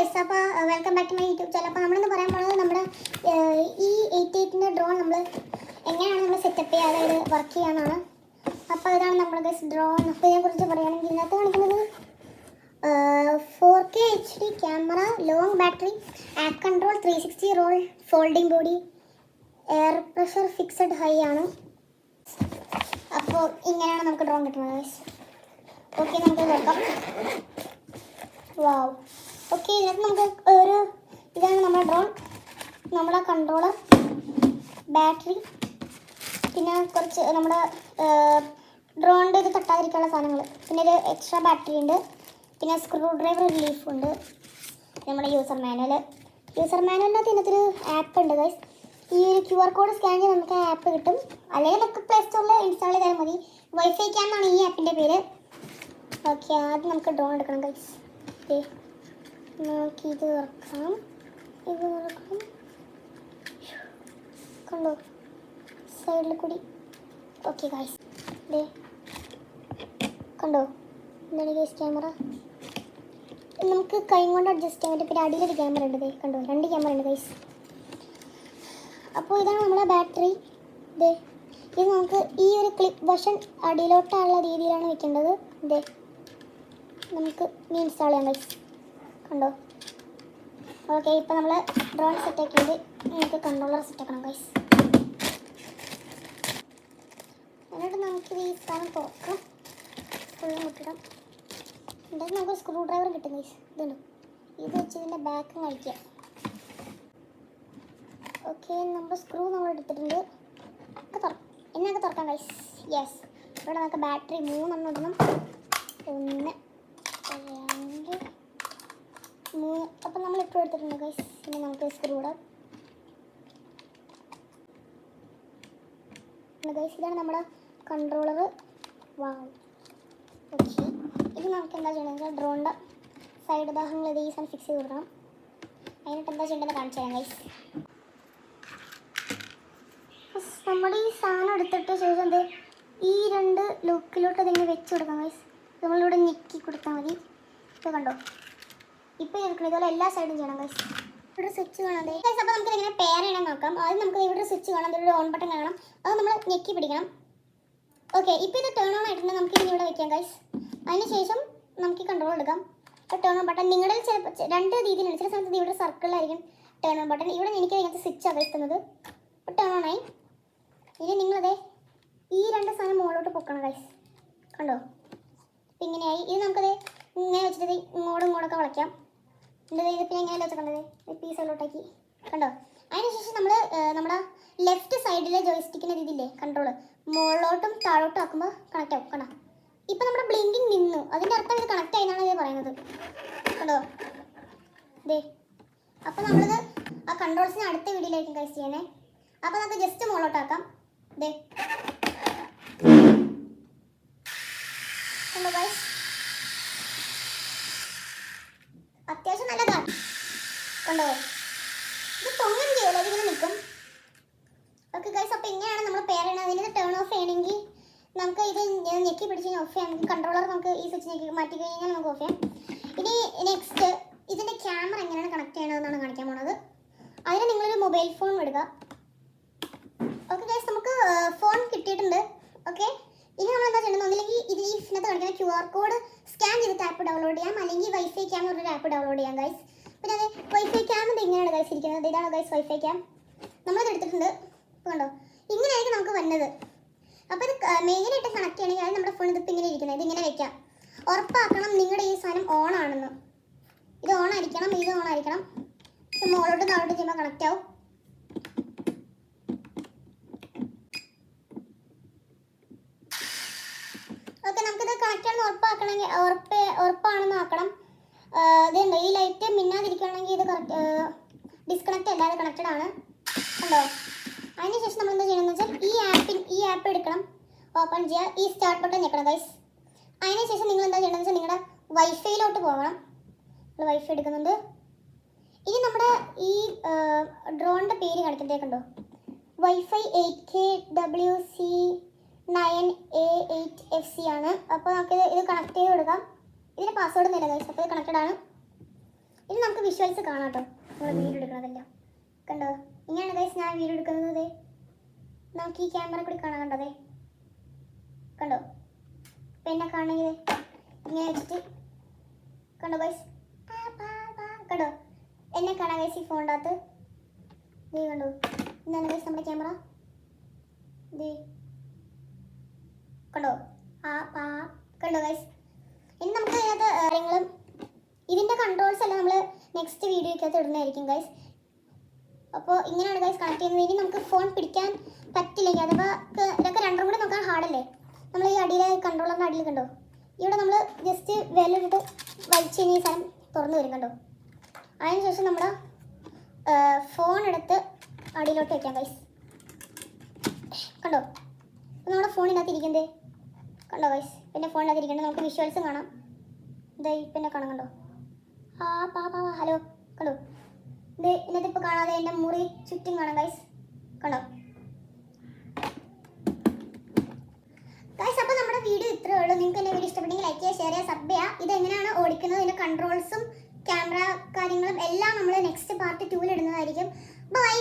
Guys, അപ്പോൾ welcome back to my YouTube channel. അപ്പോൾ നമ്മളിന്ന് പറയാൻ പോകുന്നത് നമ്മുടെ ഈ 88ൻ്റെ ഡ്രോൺ നമ്മൾ എങ്ങനെയാണ് നമ്മൾ സെറ്റപ്പ് ചെയ്യുക, അതായത് വർക്ക് ചെയ്യാനാണ്. അപ്പോൾ ഇതാണ് നമ്മുടെ ഗൈസ് ഡ്രോൺ. അപ്പോൾ ഇതിനെക്കുറിച്ച് പറയുകയാണെങ്കിൽ ഇതിനകത്ത് കാണിക്കുന്നത് 4K HD camera, long battery, app control, 360 roll, folding body, air pressure fixed high ആണ്. അപ്പോൾ ഇങ്ങനെയാണ് നമുക്ക് ഡ്രോൺ കിട്ടുന്നത് ഗൈസ്. ഓക്കെ, നമുക്ക് നോക്കാം. വാവ്, ഓക്കെ. ഇതിനകത്ത് നമുക്ക് ഇതാണ് നമ്മുടെ ഡ്രോൺ, നമ്മുടെ കൺട്രോളർ, ബാറ്ററി, പിന്നെ കുറച്ച് നമ്മുടെ ഡ്രോണിൻ്റെ ഇത് തട്ടാതിരിക്കാനുള്ള സാധനങ്ങൾ, പിന്നെ ഒരു എക്സ്ട്രാ ബാറ്ററി ഉണ്ട്, പിന്നെ സ്ക്രൂ ഡ്രൈവർ റിലീഫ് ഉണ്ട്, നമ്മുടെ യൂസർ മാനുവലിനകത്ത് ഇതിനകത്തൊരു ആപ്പ് ഉണ്ട് ഗൈസ്. ഈ ഒരു QR കോഡ് സ്കാൻ ചെയ്ത് നമുക്ക് ആ ആപ്പ് കിട്ടും, അല്ലെങ്കിൽ നമുക്ക് പ്ലേ സ്റ്റോറിൽ ഇൻസ്റ്റാൾ ചെയ്താൽ മതി. വൈഫൈ ക്യാം എന്നാണ് ഈ ആപ്പിൻ്റെ പേര്. ഓക്കെ, ആദ്യം നമുക്ക് ഡ്രോൺ എടുക്കണം ഗൈസ്. നമുക്ക് ഇത് തുറക്കാം, കണ്ടോ സൈഡിൽ കൂടി. ഓക്കെ ഗൈസ്, കണ്ടോ എന്താണ് ഗൈസ് ക്യാമറ. നമുക്ക് കൈ കൊണ്ട് അഡ്ജസ്റ്റ് ചെയ്യാൻ പറ്റും. പിന്നെ അടിയിലൊരു ക്യാമറ ഉണ്ട്, കണ്ടോ 2 ക്യാമറ ഉണ്ട് ഗൈസ്. അപ്പോൾ ഇതാണ് നമ്മുടെ ബാറ്ററി. ഇത് നമുക്ക് ഈ ഒരു ക്ലിപ്പ് വെർഷൻ അടിയിലോട്ടുള്ള രീതിയിലാണ് വെക്കേണ്ടത്. നമുക്ക് ഇൻസ്റ്റാൾ ചെയ്യാം ഗൈസ്, കണ്ടോ. ഓക്കെ, ഇപ്പോൾ നമ്മൾ ഡ്രോൺ സെറ്റ് ആക്കിയത് നമുക്ക് കൺട്രോളർ സെറ്റ് ആക്കണം ഗൈസ്. എന്നിട്ട് നമുക്ക് ഈ സാധനം തുറക്കാം, ഫുള്ളും കിട്ടിടാം. എന്നിട്ട് നമുക്ക് സ്ക്രൂ ഡ്രൈവർ കിട്ടും ഗൈസ്. ഇതുണ്ട്, ഇത് വെച്ച് ഇതിൻ്റെ ബാക്ക് കഴിക്കാം. ഓക്കെ, നമ്മുടെ സ്ക്രൂ നമ്മൾ എടുത്തിട്ടുണ്ട്. എന്നൊക്കെ തുറക്കാം ഗൈസ്. യെസ്, ഇവിടെ നമുക്ക് ബാറ്ററി 3 ഇടണം. 1 2 3. അപ്പം നമ്മൾ ഇപ്പോൾ എടുത്തിട്ടുണ്ട് ഗൈസ്. പിന്നെ നമുക്ക് സ്ക്രൂ ഇടാം ഗൈസ്. ഇതാണ് നമ്മുടെ കൺട്രോളർ. വാവ്, ഓക്കെ. ഇത് നമുക്ക് എന്താ ചെയ്യണമെങ്കിൽ ഡ്രോണിൻ്റെ സൈഡ് ഭാഗങ്ങൾ ഈ സാധനം ഫിക്സ് ചെയ്ത് കൊടുക്കണം. അതിനിട്ട് എന്താ ചെയ്യേണ്ടതെന്ന് കാണിച്ചു തരാം ഗൈസ്. നമ്മൾ ഈ സാധനം എടുത്തിട്ട് ശേഷം ഈ 2 ലുക്കിലോട്ട് അതിങ്ങനെ വെച്ച് കൊടുക്കാം ഗൈസ്. നമ്മളിവിടെ ഞെക്കി കൊടുത്താൽ മതി. ഇപ്പോൾ കണ്ടോ, ഇപ്പോൾ എടുക്കണം. ഇതുപോലെ എല്ലാ സൈഡും ചെയ്യണം ഗൈസ്. ഇവിടെ സ്വിച്ച് കാണാം ഗൈസ്. അപ്പോൾ നമുക്ക് ഇങ്ങനെ പെയർ ചെയ്യണം നോക്കാം. ആദ്യം നമുക്ക് ഇവിടെ സ്വിച്ച് കാണാം, ഇവിടെ ഓൺ ബട്ടൺ കാണാം. അത് നമ്മൾ ഞെക്കി പിടിക്കണം. ഓക്കെ, ഇപ്പോൾ ഇത് ടേൺ ഓൺ ആയിട്ടുണ്ട്. നമുക്ക് ഇനി ഇവിടെ വെക്കാം ഗൈസ്. അതിന് ശേഷം നമുക്ക് ഈ കൺട്രോൾ എടുക്കാം. അപ്പോൾ ടേൺ ഓൺ ബട്ടൺ നിങ്ങളുടെ ചിലപ്പോൾ 2 രീതിയിലുണ്ട്. ചില സമയത്ത് ഇവിടെ സർക്കിളിലായിരിക്കും ടേൺ ഓൺ ബട്ടൺ. ഇവിടെ എനിക്ക് ഇങ്ങനത്തെ സ്വിച്ചാണ് വെക്കുന്നത്. അപ്പോൾ ടേൺ ഓൺ ആയി. ഇനി നിങ്ങളതേ ഈ 2 സാധനം മുകളിലോട്ട് പൊക്കണം ഗൈസ്, കണ്ടോ. അപ്പം ഇങ്ങനെയായി. ഇത് നമുക്കത് ഇങ്ങനെ വെച്ചിട്ട് ഇങ്ങോട്ടൊക്കെ വളയ്ക്കാം. എൻ്റെ പിന്നെ എങ്ങനെയല്ല വെച്ചിട്ടുണ്ടത് പീസുകളിലോട്ടാക്കി, കണ്ടോ. അതിനുശേഷം നമ്മൾ നമ്മുടെ ലെഫ്റ്റ് സൈഡിലെ ജോയിസ്റ്റിക്കിൻ്റെ ഇതില്ലേ കൺട്രോള് മുകളിലോട്ടും താഴോട്ടും ആക്കുമ്പോൾ കണക്റ്റ് ആവും, കണ്ടോ. ഇപ്പം നമ്മുടെ ബ്ലിങ്കിങ് നിന്നു, അതിൻ്റെ അർത്ഥം ഇത് കണക്റ്റ് ആയി എന്നാണ് ഇത് പറയുന്നത്, കണ്ടോ. അപ്പം നമ്മളിത് ആ കൺട്രോൾസിന് അടുത്ത വീഡിയോയിലായിരിക്കും ഗൈസ് ചെയ്യണേ. അപ്പോൾ നമുക്ക് ജസ്റ്റ് മുകളിലോട്ടാക്കാം. കണ്ടോ ഗൈസ്, അത്യാവശ്യം നല്ല കാറ്റ്, കണ്ടോ. ഇത് പൊങ്ങും ചെയ്യല്ലോ, ഇതിങ്ങനെ നിൽക്കും. ഓക്കെ ഗൈസ്, അപ്പോൾ ഇങ്ങനെയാണ് നമ്മൾ പെയർ ചെയ്യണത്. ഇതിന് ടേൺ ഓഫ് ചെയ്യണമെങ്കിൽ നമുക്ക് ഇത് ഞെക്കി പിടിച്ച് ഓഫ് ചെയ്യാം. കൺട്രോളർ നമുക്ക് ഈ സ്വിച്ച് ഞെക്കി മാറ്റി കഴിഞ്ഞാൽ നമുക്ക് ഓഫ് ചെയ്യാം. ഇനി നെക്സ്റ്റ് ഇതിൻ്റെ ക്യാമറ എങ്ങനെയാണ് കണക്ട് ചെയ്യണതെന്നാണ് കാണിക്കാൻ പോണത്. അതിന് നിങ്ങളൊരു മൊബൈൽ ഫോൺ എടുക്കുക. ഓക്കെ ഗൈസ്, നമുക്ക് ഫോൺ കിട്ടിയിട്ടുണ്ട്. ഓക്കെ, ഇനി നമ്മൾ എന്താ ചെയ്യണമെന്ന്, ഒന്നില്ലെങ്കിൽ ഇത് ഈ ഇതിനകത്ത് കാണിക്കുന്ന QR കോഡ് സ്കാൻ ചെയ്തിട്ട് ആപ്പ് ഡൗൺലോഡ് ചെയ്യാം, അല്ലെങ്കിൽ വൈഫൈ ക്യാം എന്നൊരു ആപ്പ് ഡൗൺലോഡ് ചെയ്യാം ഗൈസ്. പിന്നെ അത് വൈഫൈ ക്യാം ഇത് ഇങ്ങനെയാണ് ഗൈസ് ഇരിക്കുന്നത്. ഇതാണ് ഗൈസ് വൈഫൈ ക്യാം. നമ്മളിത് എടുത്തിട്ടുണ്ട്, കണ്ടോ. ഇങ്ങനെയായിരിക്കും നമുക്ക് വരുന്നത്. അപ്പോൾ ഇത് മെയിനായിട്ട് കണക്ട് ചെയ്യണമെങ്കിൽ അത് നമ്മുടെ ഫോൺ ഇതിപ്പോൾ ഇങ്ങനെ ഇരിക്കുന്നത്. ഇതിങ്ങനെ വെക്കാം. ഉറപ്പാക്കണം നിങ്ങളുടെ ഈ സാധനം ഓൺ ആണെന്ന്. ഇത് ഓൺ ആയിരിക്കണം, ഇത് ഓൺ ആയിരിക്കണം. മുകളിലോട്ട് താഴോട്ട് ചെയ്യുമ്പോൾ കണക്റ്റ് ആവും. ഓക്കെ, നമുക്കിത് കണക്റ്റ് ആണെന്ന് ഉറപ്പാണെന്ന് ആക്കണം. ഇതുണ്ട്, ഈ ലൈറ്റ് മിന്നാതിരിക്കുകയാണെങ്കിൽ ഇത് ഡിസ്കണക്റ്റ് അല്ലാതെ കണക്റ്റഡ് ആണ്, കണ്ടോ. അതിനുശേഷം നമ്മൾ എന്താ ചെയ്യണമെന്ന് വെച്ചാൽ ഈ ആപ്പ് എടുക്കണം, ഓപ്പൺ ചെയ്യുക, ഈ സ്റ്റാർട്ട് ബട്ടൺ ഞെക്കണം ഗൈസ്. അതിനുശേഷം നിങ്ങൾ എന്താ ചെയ്യണമെന്ന് വെച്ചാൽ നിങ്ങളുടെ വൈഫൈയിലോട്ട് പോകണം. നമ്മൾ വൈഫൈ എടുക്കുന്നുണ്ട്. ഇനി നമ്മുടെ ഈ ഡ്രോണിൻ്റെ പേര് കാണിക്കുന്നതേ കണ്ടോ, വൈഫൈ 8KWC9A8FC ആണ്. അപ്പോൾ നമുക്ക് ഇത് കണക്ട് ചെയ്ത് കൊടുക്കാം. ഇതിൻ്റെ പാസ്വേഡ് നില ഗൈസ്. അപ്പോൾ ഇത് കണക്റ്റഡ് ആണ്. ഇനി നമുക്ക് വിഷ്വൽസ് കാണാം കേട്ടോ, നമ്മൾ വീഡിയോ എടുക്കണതെല്ലാം. കണ്ടോ, ഇങ്ങനെയാണ് ഗൈസ് ഞാൻ വീഡിയോ എടുക്കുന്നത്. നമുക്ക് ഈ ക്യാമറ കൂടി കാണാൻ കണ്ടതേ, കണ്ടോ. ഇപ്പം എന്നെ കാണണമെങ്കിൽ ഇങ്ങനെ വെച്ചിട്ട് കണ്ടോ ഗൈസ്, കണ്ടോ എന്നെ കാണാൻ ഗൈസ് ഈ ഫോണിൻ്റെ അകത്ത്. ദേ കണ്ടോ, ഇതാണ് ഗൈസ് നമ്മുടെ ക്യാമറ. ദേ കണ്ടോ, കണ്ടോ ഗൈസ്. ഇനി നമുക്ക് അതിനകത്ത് കാര്യങ്ങളും ഇതിൻ്റെ കൺട്രോൾസ് എല്ലാം നമ്മൾ നെക്സ്റ്റ് വീഡിയോയ്ക്കകത്ത് ഇടുന്നതായിരിക്കും ഗൈസ്. അപ്പോൾ ഇങ്ങനെയാണ് ഗൈസ് കണക്ട് ചെയ്യുന്നത്. ഇനി നമുക്ക് ഫോൺ പിടിക്കാൻ പറ്റില്ലെങ്കിൽ അഥവാ ഇതൊക്കെ രണ്ടും കൂടെ നോക്കാൻ ഹാർഡല്ലേ. നമ്മൾ ഈ അടിയിലെ കൺട്രോളറിൻ്റെ അടിയിൽ കണ്ടോ, ഇവിടെ നമ്മൾ ജസ്റ്റ് വിരലിട്ട് വലിച്ചു കഴിഞ്ഞാൽ ഈ സാധനം തുറന്നു വരും കണ്ടോ. അതിനുശേഷം നമ്മുടെ ഫോൺ എടുത്ത് അടിയിലോട്ട് വയ്ക്കാം ഗൈസ്. കണ്ടോ, അപ്പോൾ നമ്മുടെ ഫോണിനകത്ത് ഇരിക്കുന്നത് കണ്ടോ ഗൈസ്. പിന്നെ ഫോണിനകത്ത് ഇരിക്കേണ്ടത് നമുക്ക് വിഷ്വൽസും കാണാം. ഇതാ പിന്നെ കാണാം കണ്ടോ. ഹലോ കണ്ടോ, ഇത് ഇന്നത്തെ ഇപ്പോൾ കാണാതെ എൻ്റെ മുറി ചുറ്റും കാണാം ഗൈസ്. കണ്ടോ ഗൈസ്. അപ്പോൾ നമ്മുടെ വീഡിയോ ഇത്രയേ ഉള്ളൂ. നിങ്ങൾക്ക് എൻ്റെ വീഡിയോ ഇഷ്ടപ്പെട്ടെങ്കിൽ ലൈക്ക് ചെയ്യുക, ഷെയർ ചെയ്യുക, സബ് ചെയ്യുക. ഇത് എങ്ങനെയാണ് ഓടിക്കുന്നത്, ഇതിൻ്റെ കൺട്രോൾസും ക്യാമറ കാര്യങ്ങളും എല്ലാം നമ്മൾ നെക്സ്റ്റ് പാർട്ട് 2 ഇടുന്നതായിരിക്കും. ബൈ.